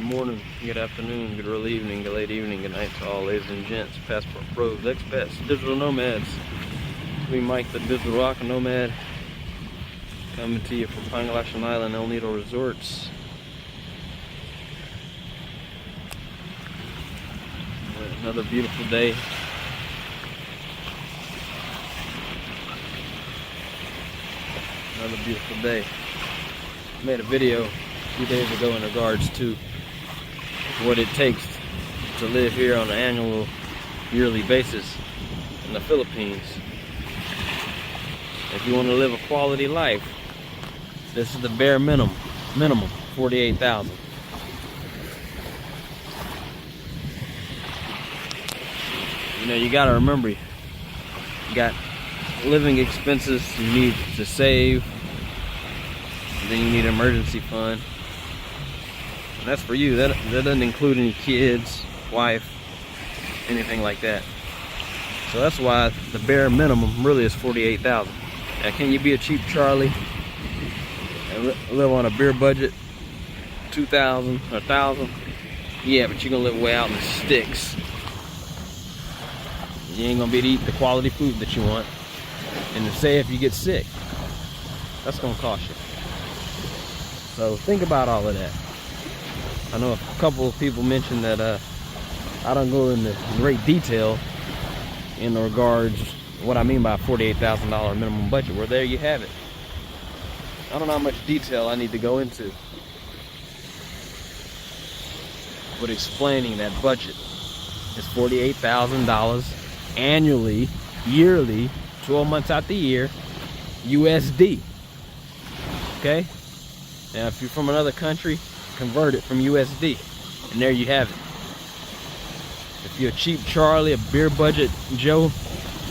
Good morning, good afternoon, good early evening, good late evening, good night to all ladies and gents, passport pros, expats, digital nomads. We Mike, the digital rock nomad, coming to you from Pangasinan Island, El Nido Resorts. Another beautiful day. Another beautiful day. I made a video a few days ago in regards to what it takes to live here on an annual, yearly basis in the Philippines. If you want to live a quality life, this is the bare minimum, 48,000. You know, you gotta remember, you got living expenses you need to save, and then you need an emergency fund. And that's for you. That doesn't include any kids, wife, anything like that. So that's why the bare minimum really is 48,000. Now, can you be a cheap Charlie and live on a beer budget, 2,000, 1,000? Yeah, but you're gonna live way out in the sticks. You ain't gonna be able to eat the quality food that you want. And to say if you get sick, that's gonna cost you. So think about all of that. I know a couple of people mentioned that I don't go into great detail in regards to what I mean by $48,000 minimum budget. Well, there you have it. I don't know how much detail I need to go into with explaining that budget is $48,000 annually, yearly, 12 months out the year, USD. Okay? Now, if you're from another country, convert it from USD, and there you have it. If you're a cheap Charlie, a beer budget Joe,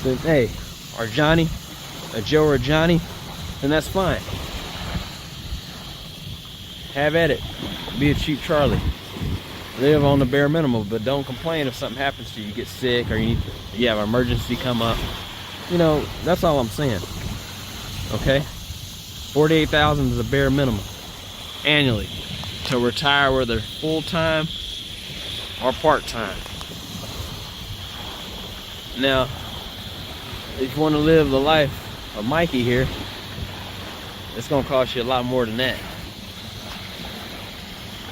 then hey, or Johnny, a Joe or a Johnny, then that's fine. Have at it. Be a cheap Charlie. Live on the bare minimum, but don't complain if something happens to you. You get sick, or you have an emergency come up. You know, that's all I'm saying. Okay? 48,000 is the bare minimum annually to retire, whether full-time or part-time. Now, if you want to live the life of Mikey here, it's going to cost you a lot more than that.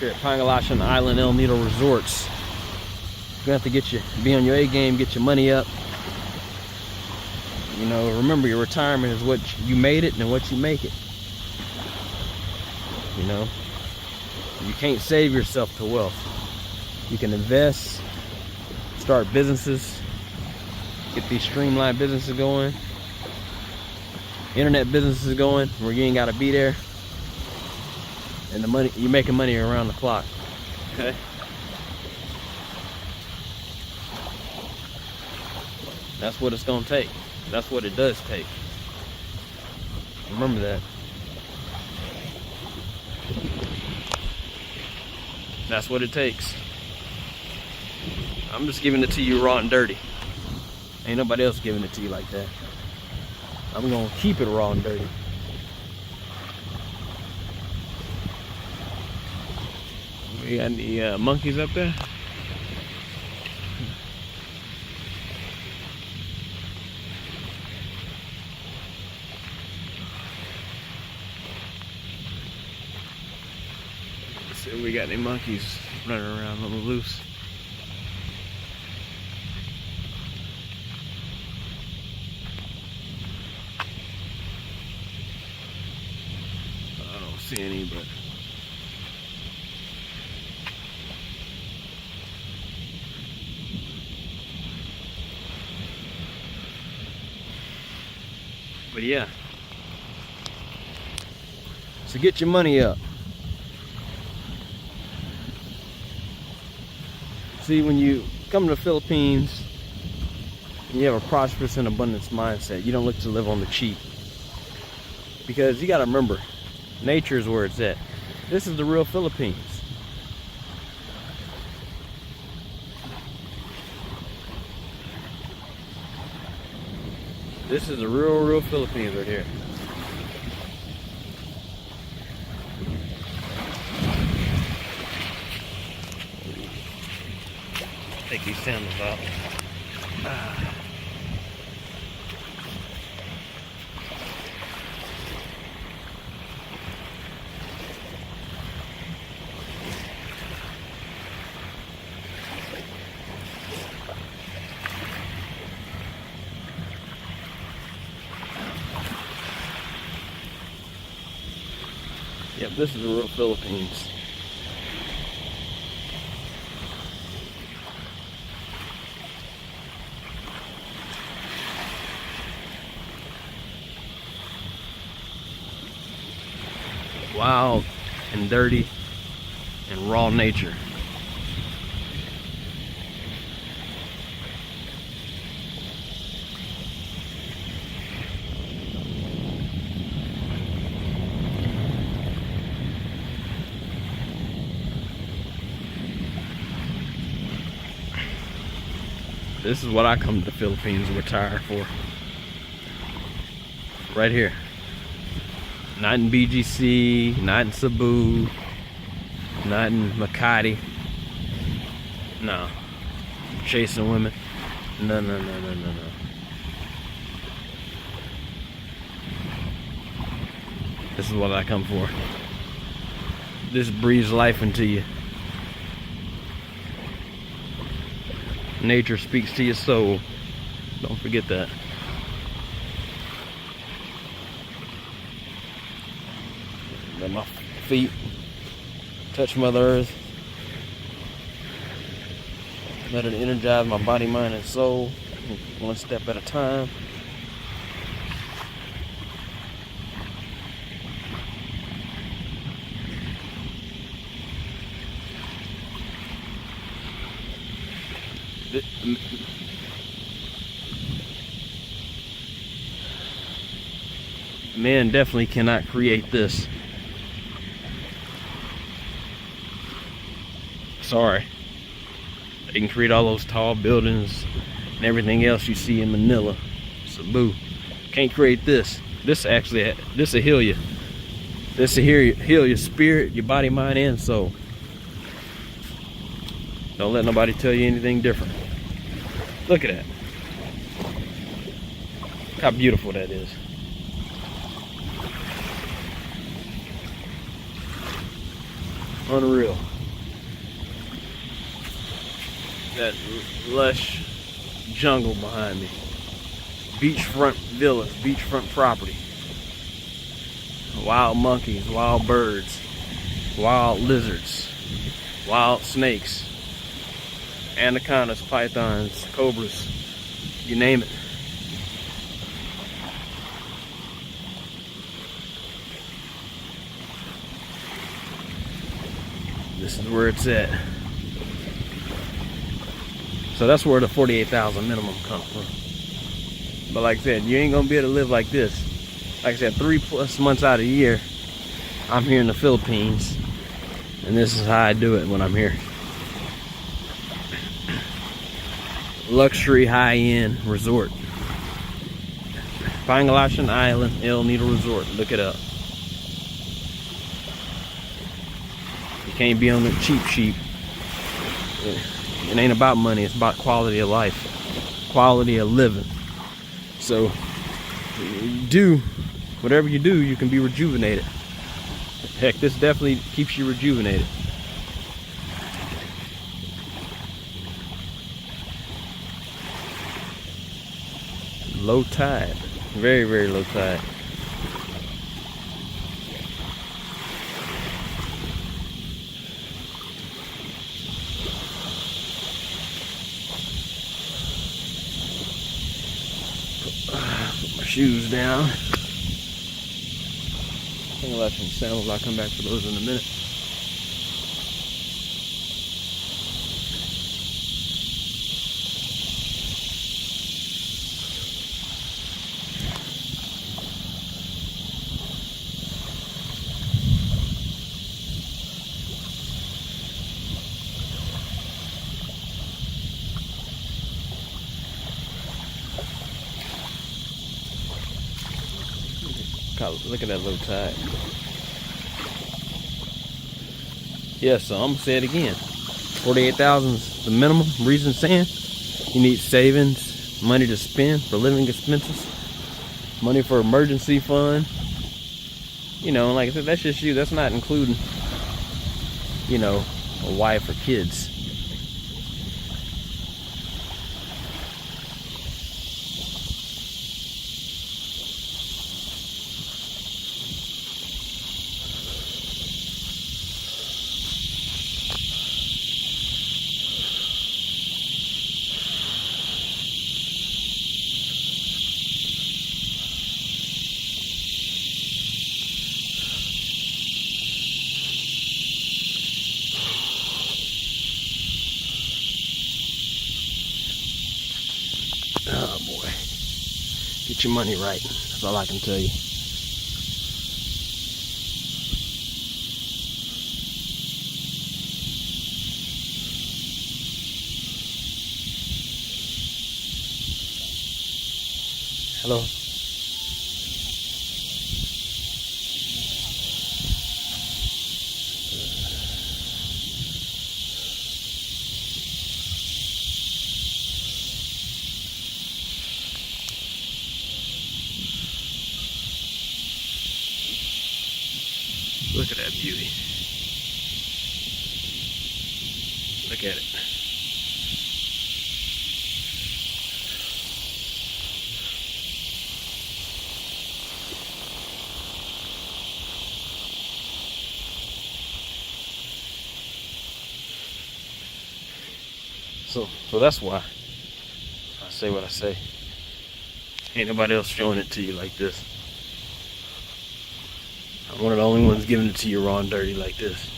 Here at Pangasinan Island, El Nido Resorts, you're going to have to be on your A game, get your money up. You know, remember, your retirement is what you made it and what you make it. You know, you can't save yourself to wealth. You can invest, start businesses, get these streamlined businesses going, internet businesses going where you ain't got to be there, and the money, you're making money around the clock. Okay. That's what it's gonna take. That's what it does take. Remember that. That's what it takes. I'm just giving it to you raw and dirty. Ain't nobody else giving it to you like that. I'm gonna keep it raw and dirty. We got any monkeys up there? See if we got any monkeys running around on the loose. I don't see any, but yeah. So get your money up. See, when you come to the Philippines and you have a prosperous and abundance mindset, you don't look to live on the cheap. Because you got to remember, nature is where it's at. This is the real Philippines. This is the real Philippines right here. Take these sandals out. Yep, this is the real Philippines. Wild and dirty and raw nature. This is what I come to the Philippines to retire for. Right here. Not in BGC, not in Cebu, not in Makati. No. Chasing women. No. This is what I come for. This breathes life into you. Nature speaks to your soul. Don't forget that. Let my feet touch Mother Earth. Let it energize my body, mind, and soul. One step at a time. Man definitely cannot create this. Sorry. They can create all those tall buildings and everything else you see in Manila, Cebu. Can't create this. This will heal you. This will heal your spirit, your body, mind, and soul. Don't let nobody tell you anything different. Look at that. Look how beautiful that is. Unreal. That lush jungle behind me. Beachfront villas, beachfront property. Wild monkeys, wild birds, wild lizards, wild snakes, anacondas, pythons, cobras, you name it. This is where it's at. So that's where the 48,000 minimum comes from. But like I said, you ain't gonna be able to live like this. Like I said, 3+ months out of the year, I'm here in the Philippines, and this is how I do it when I'm here. Luxury high-end resort. Pangasinan Island, El Nido Resort. Look it up. You can't be on the cheap. It ain't about money, it's about quality of life, quality of living. So, whatever you do, you can be rejuvenated. Heck, this definitely keeps you rejuvenated. Low tide, very, very low tide. Put my shoes down. I think I'll have some sandals. I'll come back for those in a minute. God, look at that low tide. Yeah, so I'm gonna say it again. $48,000 is the minimum. Reason saying you need savings, money to spend for living expenses, money for emergency fund. You know, like I said, that's just you. That's not including, you know, a wife or kids. Oh boy, get your money right. That's all I can tell you. Hello. Look at that beauty. Look at it. So that's why I say what I say. Ain't nobody else showing it to you like this. I'm one of the only ones giving it to you raw and dirty like this.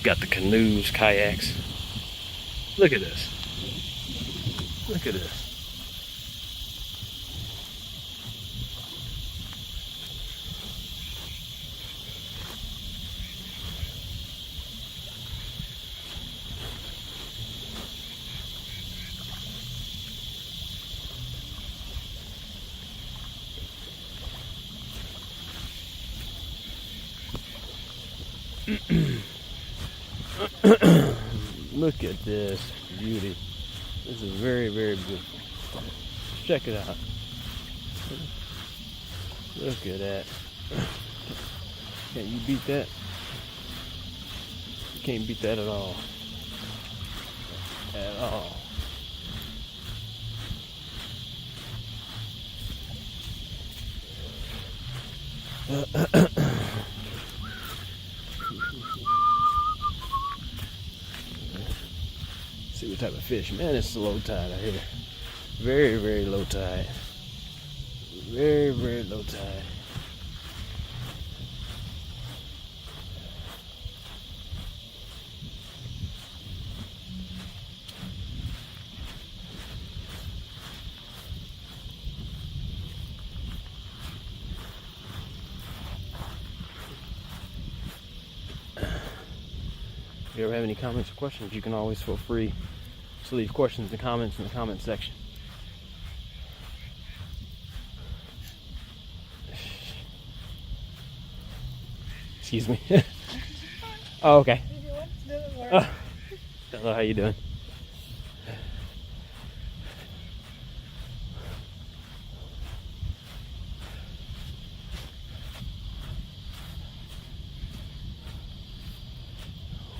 Got the canoes, kayaks. Look at this. Look at this. Look at this beauty. This is very, very beautiful. Check it out. Look at that. Can't you beat that? You can't beat that at all. At all. See what type of fish. Man, it's low tide out here. Very, very low tide. Very, very low tide. If you ever have any comments or questions, you can always feel free to leave questions and comments in the comment section. Excuse me. Oh, okay. Hello, how you doing?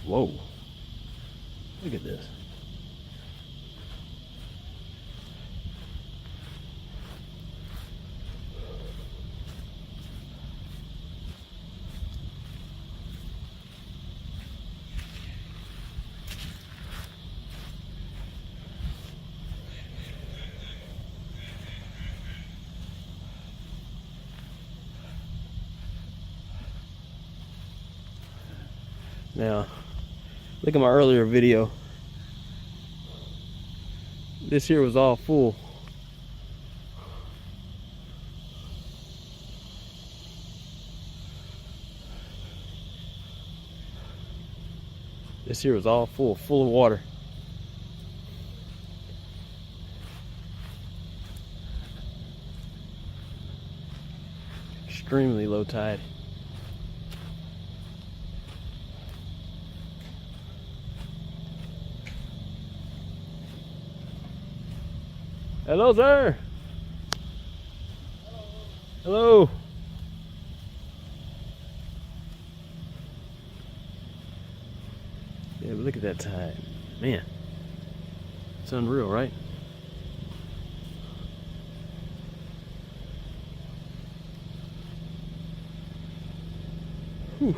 Whoa. Look at this. Now, look at my earlier video. This here was all full. This here was all full of water. Extremely low tide. Hello, sir. Hello. Yeah, but look at that tide. Man, it's unreal, right? Whew.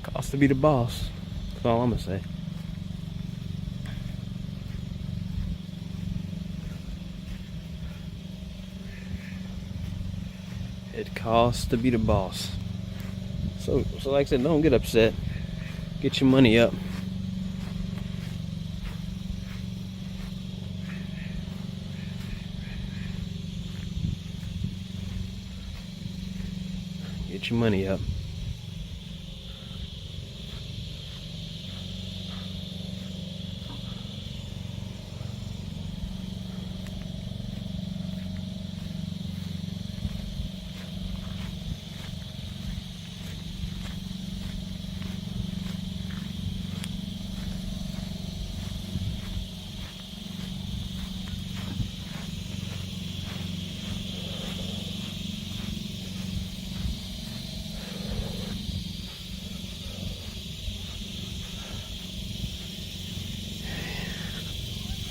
Costs to be the boss. That's all I'm gonna say. It costs to be the boss. So like I said, don't get upset. Get your money up. Get your money up.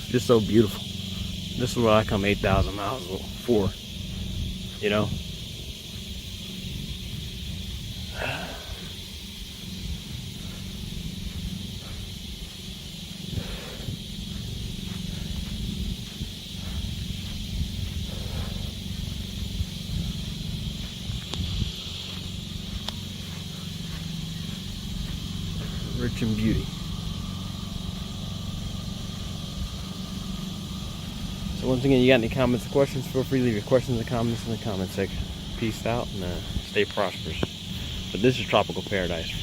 Just so beautiful. This is what I come 8,000 miles for, you know? Rich in beauty. So once again, you got any comments or questions, feel free to leave your questions and comments in the comment section. Peace out and stay prosperous. But this is tropical paradise.